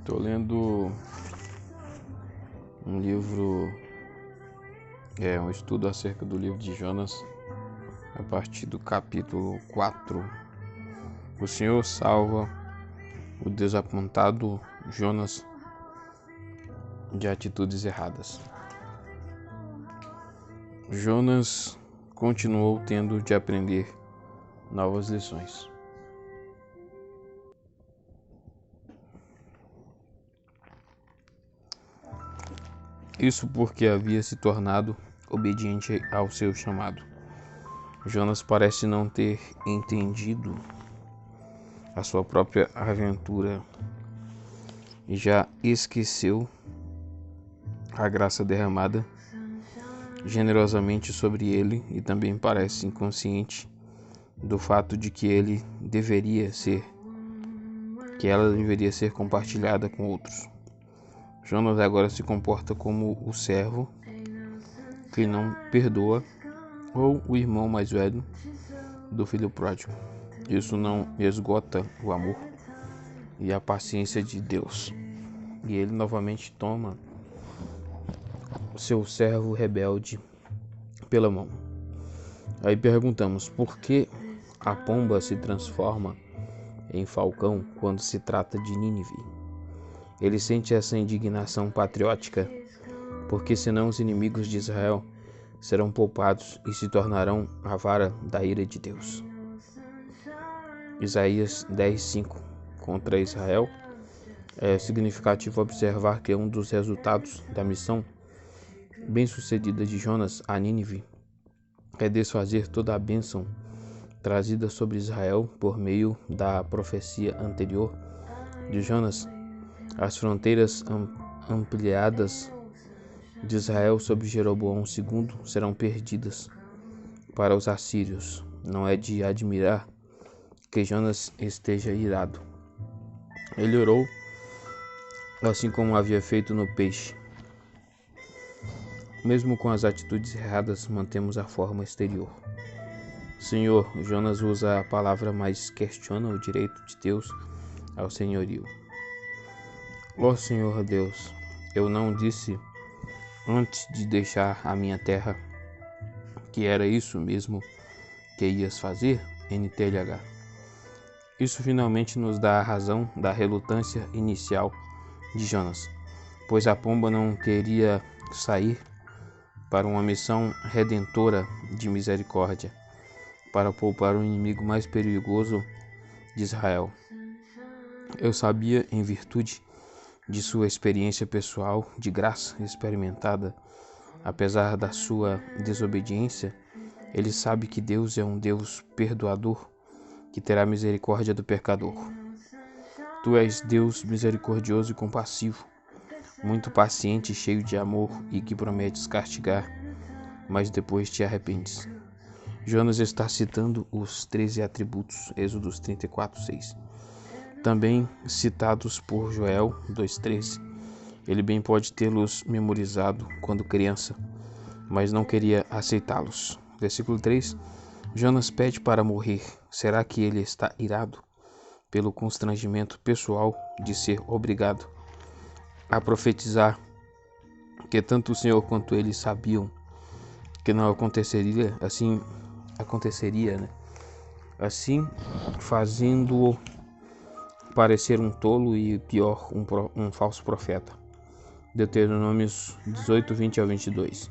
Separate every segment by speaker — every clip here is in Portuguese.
Speaker 1: Estou lendo um livro, um estudo acerca do livro de Jonas, a partir do capítulo 4. O Senhor salva o desapontado Jonas de atitudes erradas. Jonas continuou tendo de aprender novas lições. Isso porque havia se tornado obediente ao seu chamado. Jonas parece não ter entendido a sua própria aventura e já esqueceu a graça derramada generosamente sobre ele, e também parece inconsciente do fato de que ela deveria ser compartilhada com outros. Jonas agora se comporta como o servo que não perdoa, ou o irmão mais velho do filho pródigo. Isso não esgota o amor e a paciência de Deus. E ele novamente toma o seu servo rebelde pela mão. Aí perguntamos, por que a pomba se transforma em falcão quando se trata de Nínive? Ele sente essa indignação patriótica, porque senão os inimigos de Israel serão poupados e se tornarão a vara da ira de Deus. Isaías 10:5. Contra Israel, é significativo observar que um dos resultados da missão bem-sucedida de Jonas a Nínive é desfazer toda a bênção trazida sobre Israel por meio da profecia anterior de Jonas. As fronteiras ampliadas de Israel sob Jeroboão II serão perdidas para os assírios. Não é de admirar que Jonas esteja irado. Ele orou, assim como havia feito no peixe. Mesmo com as atitudes erradas, mantemos a forma exterior. Senhor, Jonas usa a palavra, mas questiona o direito de Deus ao senhorio. Ó Senhor Deus, eu não disse antes de deixar a minha terra que era isso mesmo que ias fazer? NTLH. Isso finalmente nos dá a razão da relutância inicial de Jonas, pois a pomba não queria sair para uma missão redentora de misericórdia, para poupar o inimigo mais perigoso de Israel. Eu sabia, em virtude de sua experiência pessoal de graça experimentada, apesar da sua desobediência, ele sabe que Deus é um Deus perdoador, que terá misericórdia do pecador. Tu és Deus misericordioso e compassivo, muito paciente e cheio de amor, e que prometes castigar, mas depois te arrependes. Jonas está citando os 13 atributos, Êxodos 34:6. Também citados por Joel 2:13. Ele bem pode tê-los memorizado quando criança, mas não queria aceitá-los. Versículo 3. Jonas pede para morrer. Será que ele está irado pelo constrangimento pessoal de ser obrigado a profetizar que tanto o Senhor quanto ele sabiam que não aconteceria? Assim aconteceria, né? Assim, fazendo-o parecer um tolo e, pior, um falso profeta. Deuteronômios 18:20-22.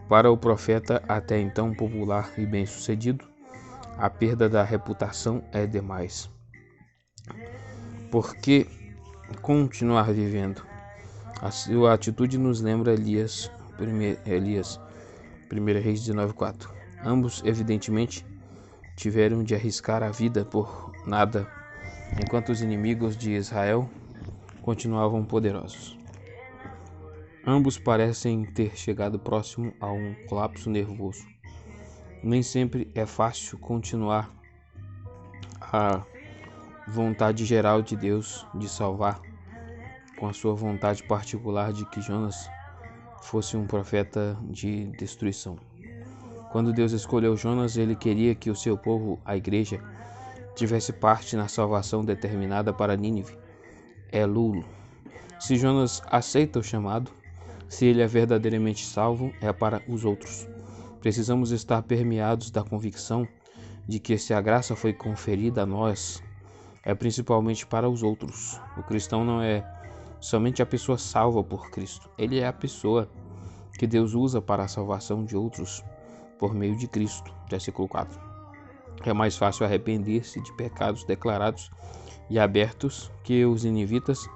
Speaker 1: Para o profeta, até então popular e bem-sucedido, a perda da reputação é demais. Por que continuar vivendo? A sua atitude nos lembra Elias, 1 Reis 19:4. Ambos, evidentemente, tiveram de arriscar a vida por nada, enquanto os inimigos de Israel continuavam poderosos. Ambos parecem ter chegado próximo a um colapso nervoso. Nem sempre é fácil continuar a vontade geral de Deus de salvar, com a sua vontade particular de que Jonas fosse um profeta de destruição. Quando Deus escolheu Jonas, ele queria que o seu povo, a igreja, tivesse parte na salvação determinada para Nínive. Elul. Se Jonas aceita o chamado, se ele é verdadeiramente salvo, é para os outros. Precisamos estar permeados da convicção de que se a graça foi conferida a nós, é principalmente para os outros. O cristão não é somente a pessoa salva por Cristo, ele é a pessoa que Deus usa para a salvação de outros por meio de Cristo. Versículo 4. É mais fácil arrepender-se de pecados declarados e abertos que os ninivitas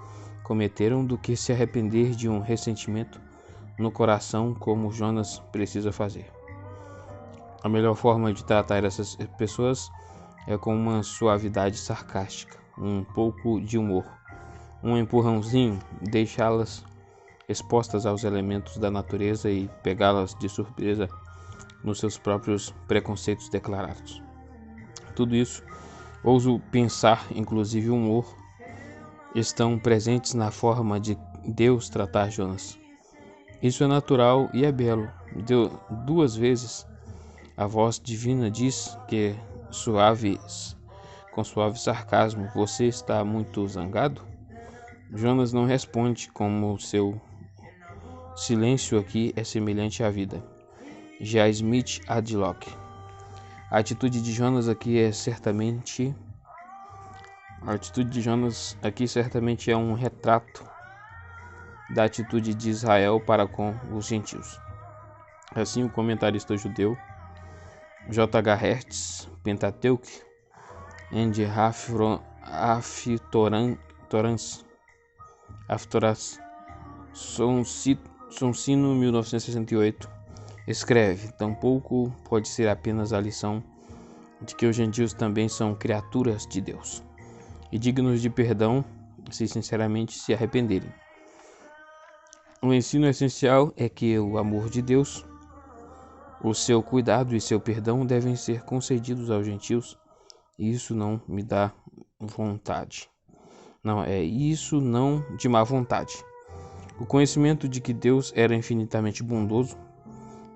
Speaker 1: cometeram do que se arrepender de um ressentimento no coração, como Jonas precisa fazer. A melhor forma de tratar essas pessoas é com uma suavidade sarcástica, um pouco de humor, um empurrãozinho, deixá-las expostas aos elementos da natureza e pegá-las de surpresa nos seus próprios preconceitos declarados. Tudo isso, ouso pensar, inclusive o humor, estão presentes na forma de Deus tratar Jonas. Isso é natural e é belo. Duas vezes a voz divina diz que com suave sarcasmo: você está muito zangado? Jonas não responde, como seu silêncio aqui é semelhante à vida. Já Smith Adlock. A atitude de Jonas aqui certamente é um retrato da atitude de Israel para com os gentios. Assim, o comentarista judeu J.H. Hertz, Pentateuch, and Aftoras, Sonsino, 1968, escreve: tampouco pode ser apenas a lição de que os gentios também são criaturas de Deus e dignos de perdão se sinceramente se arrependerem. O ensino essencial é que o amor de Deus, o seu cuidado e seu perdão devem ser concedidos aos gentios, e isso não me dá vontade. Isso não de má vontade. O conhecimento de que Deus era infinitamente bondoso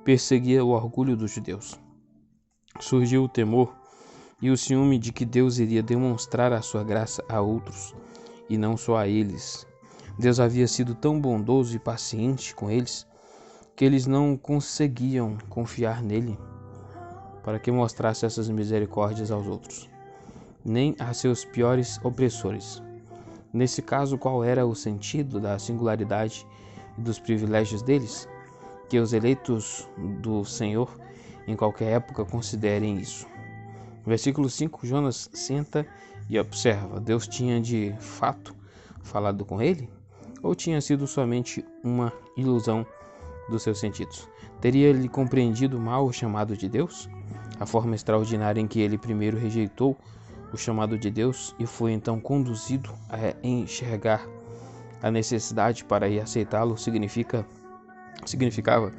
Speaker 1: perseguia o orgulho dos judeus. Surgiu o temor e o ciúme de que Deus iria demonstrar a sua graça a outros, e não só a eles. Deus havia sido tão bondoso e paciente com eles que eles não conseguiam confiar nele para que mostrasse essas misericórdias aos outros, nem a seus piores opressores. Nesse caso, qual era o sentido da singularidade e dos privilégios deles? Que os eleitos do Senhor, em qualquer época, considerem isso. Versículo 5, Jonas senta e observa. Deus tinha de fato falado com ele? Ou tinha sido somente uma ilusão dos seus sentidos? Teria ele compreendido mal o chamado de Deus? A forma extraordinária em que ele primeiro rejeitou o chamado de Deus e foi então conduzido a enxergar a necessidade para ir aceitá-lo significava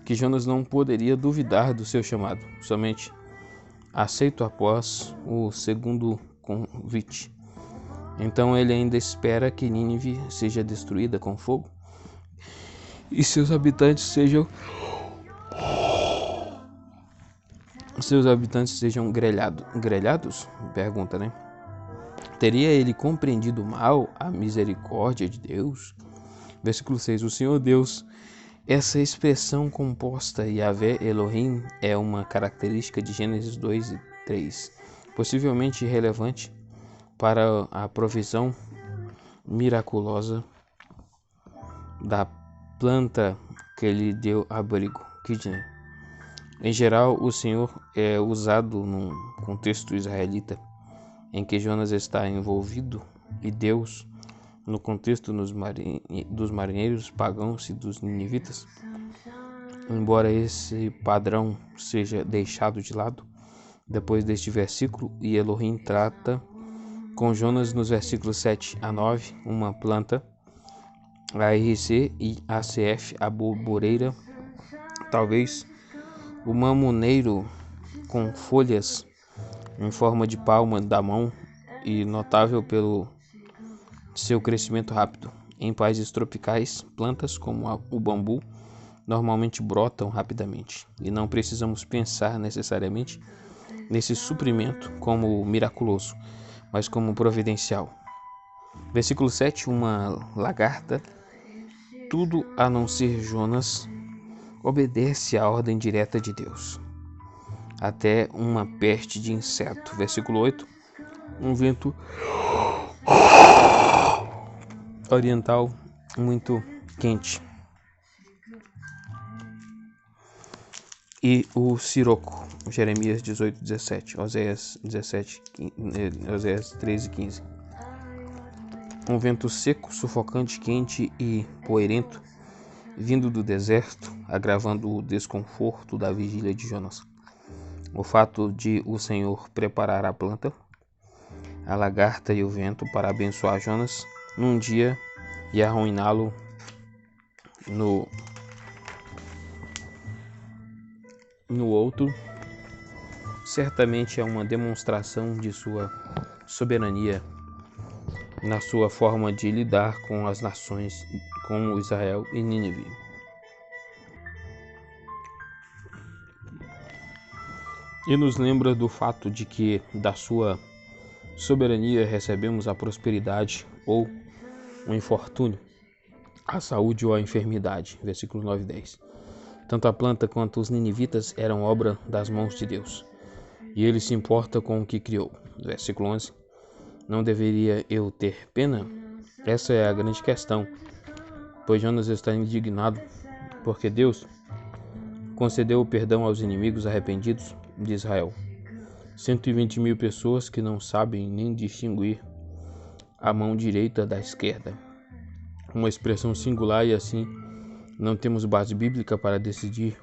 Speaker 1: que Jonas não poderia duvidar do seu chamado, somente aceito após o segundo convite. Então ele ainda espera que Nínive seja destruída com fogo e seus habitantes sejam grelhados? Pergunta, né? Teria ele compreendido mal a misericórdia de Deus? Versículo 6. O Senhor Deus, essa expressão composta Yahvé Elohim é uma característica de Gênesis 2 e 3, possivelmente relevante para a provisão miraculosa da planta que lhe deu abrigo. Em geral, o Senhor é usado num contexto israelita em que Jonas está envolvido, e Deus no contexto dos marinheiros pagãos e dos ninivitas. Embora esse padrão seja deixado de lado depois deste versículo, e Elohim trata com Jonas nos versículos 7 a 9, uma planta, a ARC e ACF, a boboreira, talvez o mamoneiro com folhas em forma de palma da mão e notável pelo seu crescimento rápido. Em países tropicais, plantas como o bambu normalmente brotam rapidamente, e não precisamos pensar necessariamente nesse suprimento como miraculoso, mas como providencial. Versículo 7, uma lagarta, tudo a não ser Jonas, obedece à ordem direta de Deus. Até uma peste de inseto. Versículo 8, um vento oriental muito quente. E o siroco, Jeremias 18, 17, Oséias 13, 15. Um vento seco, sufocante, quente e poeirento, vindo do deserto, agravando o desconforto da vigília de Jonas. O fato de o Senhor preparar a planta, a lagarta e o vento para abençoar Jonas num dia e arruiná-lo no outro, certamente é uma demonstração de sua soberania na sua forma de lidar com as nações, como Israel e Nínive. E nos lembra do fato de que da sua soberania recebemos a prosperidade ou o infortúnio, a saúde ou a enfermidade. Versículo 9 e 10. Tanto a planta quanto os ninivitas eram obra das mãos de Deus, e ele se importa com o que criou. Versículo 11. Não deveria eu ter pena? Essa é a grande questão, pois Jonas está indignado porque Deus concedeu o perdão aos inimigos arrependidos de Israel. 120.000 pessoas que não sabem nem distinguir a mão direita da esquerda. Uma expressão singular, e assim não temos base bíblica para decidir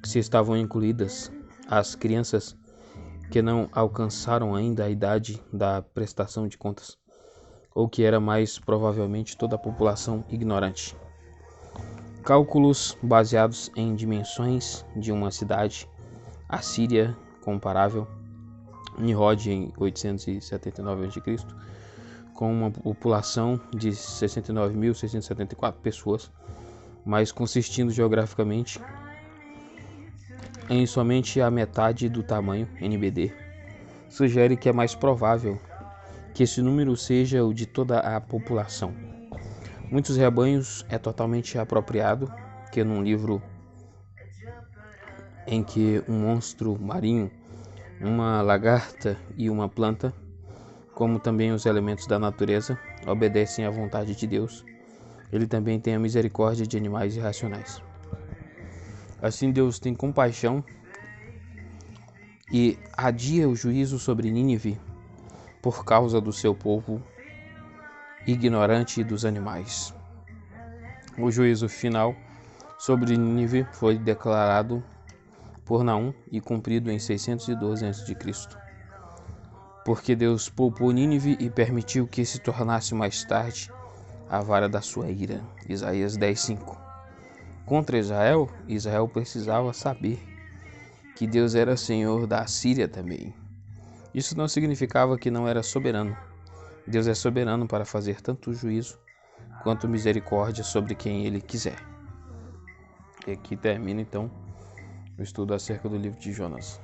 Speaker 1: se estavam incluídas as crianças que não alcançaram ainda a idade da prestação de contas, ou que era mais provavelmente toda a população ignorante. Cálculos baseados em dimensões de uma cidade assíria comparável, Nimrod em 879 a.C., com uma população de 69.674 pessoas, mas consistindo geograficamente em somente a metade do tamanho NBD, sugere que é mais provável que esse número seja o de toda a população. Muitos rebanhos é totalmente apropriado que num livro em que um monstro marinho, uma lagarta e uma planta, como também os elementos da natureza, obedecem à vontade de Deus, ele também tem a misericórdia de animais irracionais. Assim Deus tem compaixão e adia o juízo sobre Nínive por causa do seu povo ignorante dos animais. O juízo final sobre Nínive foi declarado por Naum e cumprido em 612 a.C., porque Deus poupou Nínive e permitiu que se tornasse mais tarde a vara da sua ira. Isaías 10:5. Contra Israel, Israel precisava saber que Deus era Senhor da Assíria também. Isso não significava que não era soberano. Deus é soberano para fazer tanto juízo quanto misericórdia sobre quem Ele quiser. E aqui termina então o estudo acerca do livro de Jonas.